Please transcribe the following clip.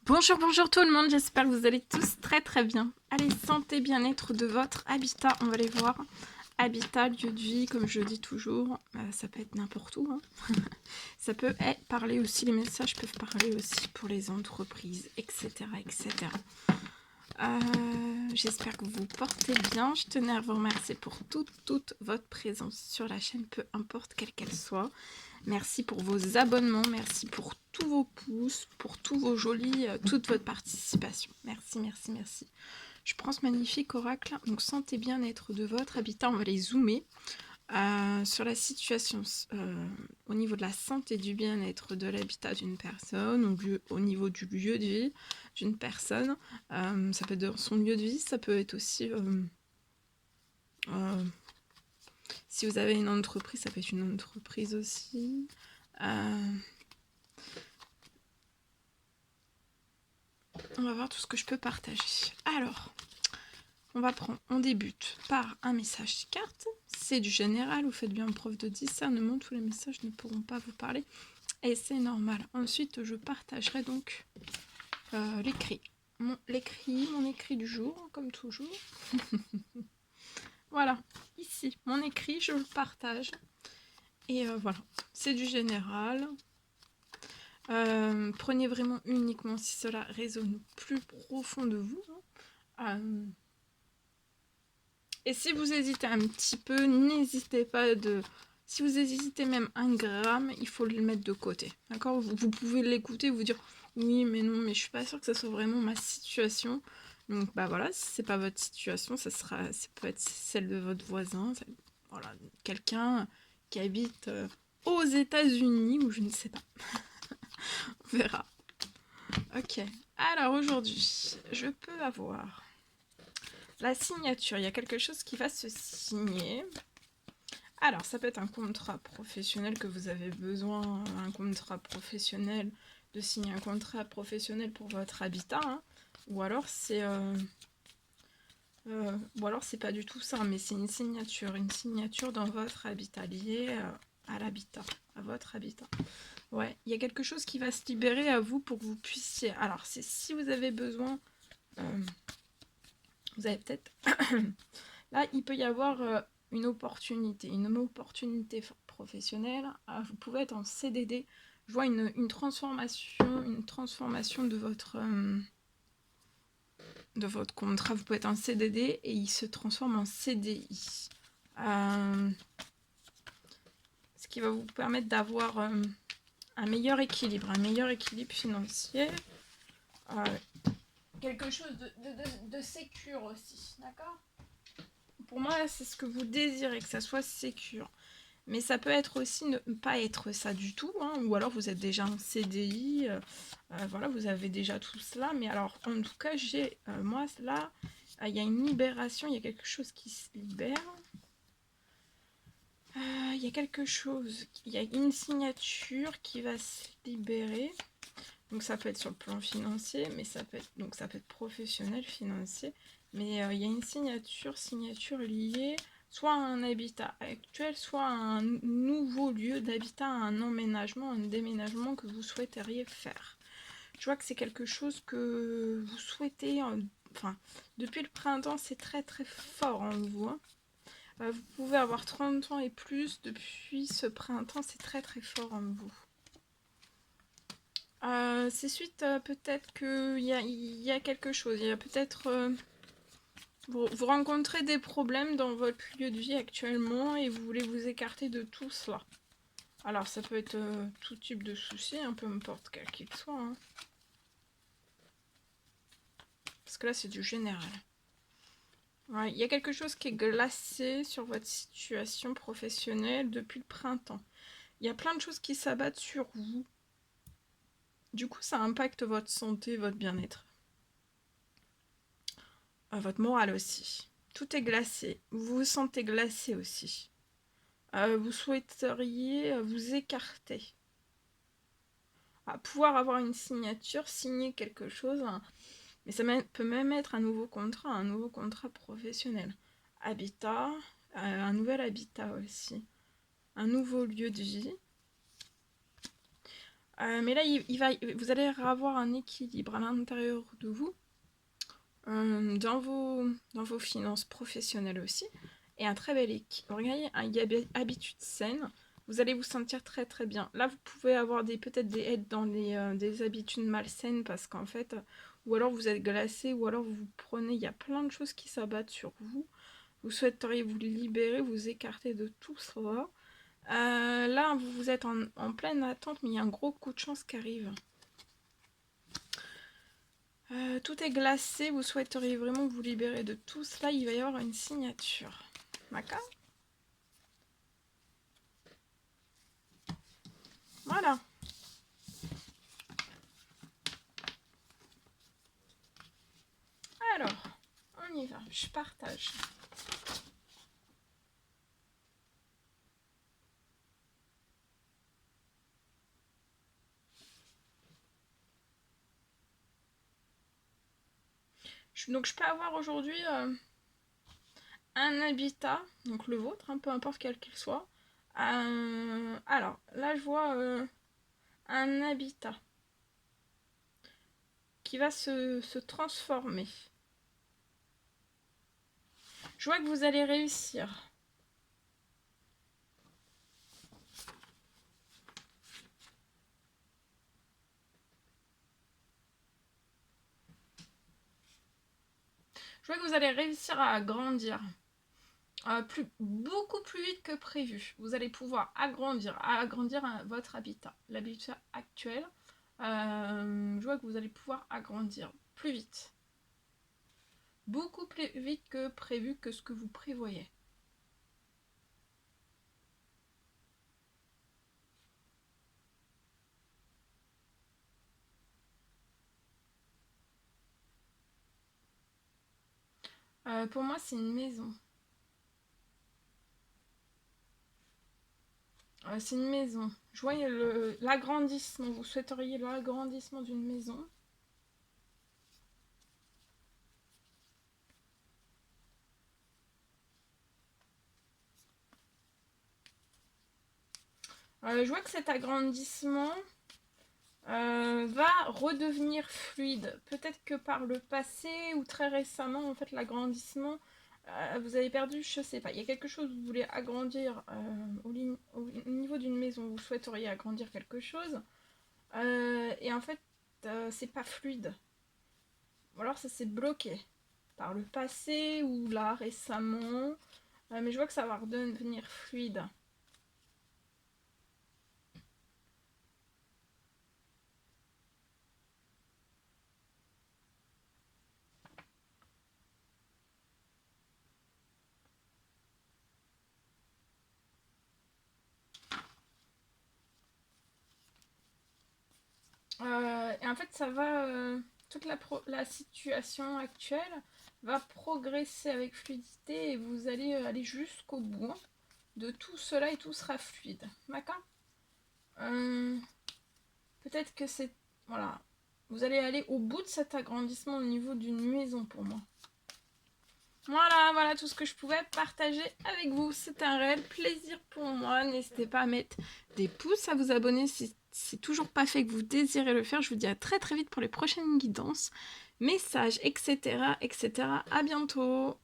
Bonjour, bonjour tout le monde, j'espère que vous allez tous très très bien. Allez, santé, bien-être de votre habitat, on va aller voir. Habitat, lieu de vie, comme je dis toujours, ça peut être n'importe où. Ça peut parler aussi, les messages peuvent parler aussi pour les entreprises, etc. etc. J'espère que vous portez bien. Je tenais à vous remercier pour toute votre présence sur la chaîne, peu importe quelle qu'elle soit. Merci pour vos abonnements, merci pour tous vos pouces, pour tous vos jolis, toute votre participation. Merci, merci, merci. Je prends ce magnifique oracle, donc santé bien-être de votre habitat, on va les zoomer. Sur la situation au niveau de la santé du bien-être de l'habitat d'une personne, au niveau du lieu de vie d'une personne, ça peut être dans son lieu de vie, ça peut être aussi si vous avez une entreprise, ça peut être une entreprise aussi. On va voir tout ce que je peux partager. Alors, on débute par un message carte. C'est du général, vous faites bien preuve de discernement, tous les messages ne pourront pas vous parler. Et c'est normal. Ensuite, je partagerai donc l'écrit. Mon écrit du jour, comme toujours. Voilà, ici, mon écrit, je le partage. Et voilà, c'est du général. Prenez vraiment uniquement si cela résonne plus profond de vous. Et si vous hésitez un petit peu, n'hésitez pas Si vous hésitez même un gramme, il faut le mettre de côté. D'accord, vous pouvez l'écouter et vous dire oui, mais non, mais je suis pas sûre que ça soit vraiment ma situation. Donc bah voilà, si c'est pas votre situation, ça peut être celle de votre voisin, voilà, quelqu'un qui habite aux États-Unis ou je ne sais pas. On verra. Ok. Alors aujourd'hui, je peux avoir la signature. Il y a quelque chose qui va se signer. Alors, ça peut être un contrat professionnel que vous avez besoin, un contrat professionnel, de signer un contrat professionnel pour votre habitat, hein. Ou alors c'est pas du tout ça, mais c'est une signature dans votre habitat, liée à l'habitat, à votre habitat. Ouais, il y a quelque chose qui va se libérer à vous pour que vous puissiez. Alors, c'est si vous avez besoin, vous avez peut-être. Là, il peut y avoir une opportunité professionnelle. Vous pouvez être en CDD. Je vois une transformation de votre contrat. Vous pouvez être en CDD et il se transforme en CDI. Ce qui va vous permettre d'avoir un meilleur équilibre financier. Quelque chose de sécure aussi, d'accord? Pour moi, c'est ce que vous désirez, que ça soit sécure. Mais ça peut être aussi ne pas être ça du tout, hein, ou alors vous êtes déjà en CDI, voilà, vous avez déjà tout cela. Mais alors, en tout cas, moi, là, il y a une libération, il y a quelque chose qui se libère. Il y a quelque chose, il y a une signature qui va se libérer. Donc ça peut être sur le plan financier, mais ça peut être professionnel, financier. Mais il y a une signature liée soit à un habitat actuel, soit à un nouveau lieu d'habitat, un emménagement, un déménagement que vous souhaiteriez faire. Je vois que c'est quelque chose que vous souhaitez, enfin, depuis le printemps, c'est très très fort en vous, hein. Vous pouvez avoir 30 ans et plus, depuis ce printemps, c'est très très fort en vous. C'est suite peut-être qu'il y a quelque chose, il y a peut-être... vous rencontrez des problèmes dans votre lieu de vie actuellement et vous voulez vous écarter de tout cela. Alors ça peut être tout type de soucis, hein, peu importe quel qu'il soit, hein. Parce que là c'est du général. Ouais, il y a quelque chose qui est glacé sur votre situation professionnelle depuis le printemps. Il y a plein de choses qui s'abattent sur vous. Du coup ça impacte votre santé, votre bien-être. Votre morale aussi. Tout est glacé. Vous vous sentez glacé aussi. Vous souhaiteriez vous écarter. Pouvoir avoir une signature, signer quelque chose, hein. Mais ça peut même être un nouveau contrat professionnel. Habitat, un nouvel habitat aussi. Un nouveau lieu de vie. Mais là, vous allez avoir un équilibre à l'intérieur de vous, dans vos finances professionnelles aussi, et un très bel équilibre. Regardez, une habitude saine. Vous allez vous sentir très très bien. Là, vous pouvez avoir peut-être des aides dans des habitudes malsaines parce qu'en fait, ou alors vous êtes glacé, ou alors vous prenez, il y a plein de choses qui s'abattent sur vous. Vous souhaiteriez vous libérer, vous écarter de tout ça. Là, vous êtes en pleine attente, mais il y a un gros coup de chance qui arrive. Tout est glacé, vous souhaiteriez vraiment vous libérer de tout cela, il va y avoir une signature. D'accord? Voilà. Alors, on y va, je partage. Donc je peux avoir aujourd'hui un habitat, donc le vôtre, peu importe quel qu'il soit. Alors, là je vois un habitat qui va se transformer. Je vois que vous allez réussir. Je vois que vous allez réussir à grandir. Beaucoup plus vite que prévu. Vous allez pouvoir agrandir votre habitat. L'habitat actuel, je vois que vous allez pouvoir agrandir plus vite. Beaucoup plus vite que prévu, que ce que vous prévoyez. Pour moi, c'est une maison. C'est une maison. Je vois l'agrandissement. Vous souhaiteriez l'agrandissement d'une maison. Je vois que cet agrandissement va redevenir fluide. Peut-être que par le passé ou très récemment, en fait, l'agrandissement, vous avez perdu, je sais pas. Il y a quelque chose que vous voulez agrandir au niveau d'une maison. Vous souhaiteriez agrandir quelque chose. Et en fait, c'est pas fluide. Ou alors ça s'est bloqué par le passé ou là récemment. Mais je vois que ça va redevenir fluide. Et en fait, ça va. Toute la situation actuelle va progresser avec fluidité et vous allez aller jusqu'au bout de tout cela et tout sera fluide. D'accord? Peut-être que c'est. Voilà. Vous allez aller au bout de cet agrandissement au niveau d'une maison pour moi. Voilà tout ce que je pouvais partager avec vous. C'est un réel plaisir pour moi. N'hésitez pas à mettre des pouces, à vous abonner si c'est toujours pas fait que vous désirez le faire. Je vous dis à très très vite pour les prochaines guidances, messages, etc. etc. À bientôt.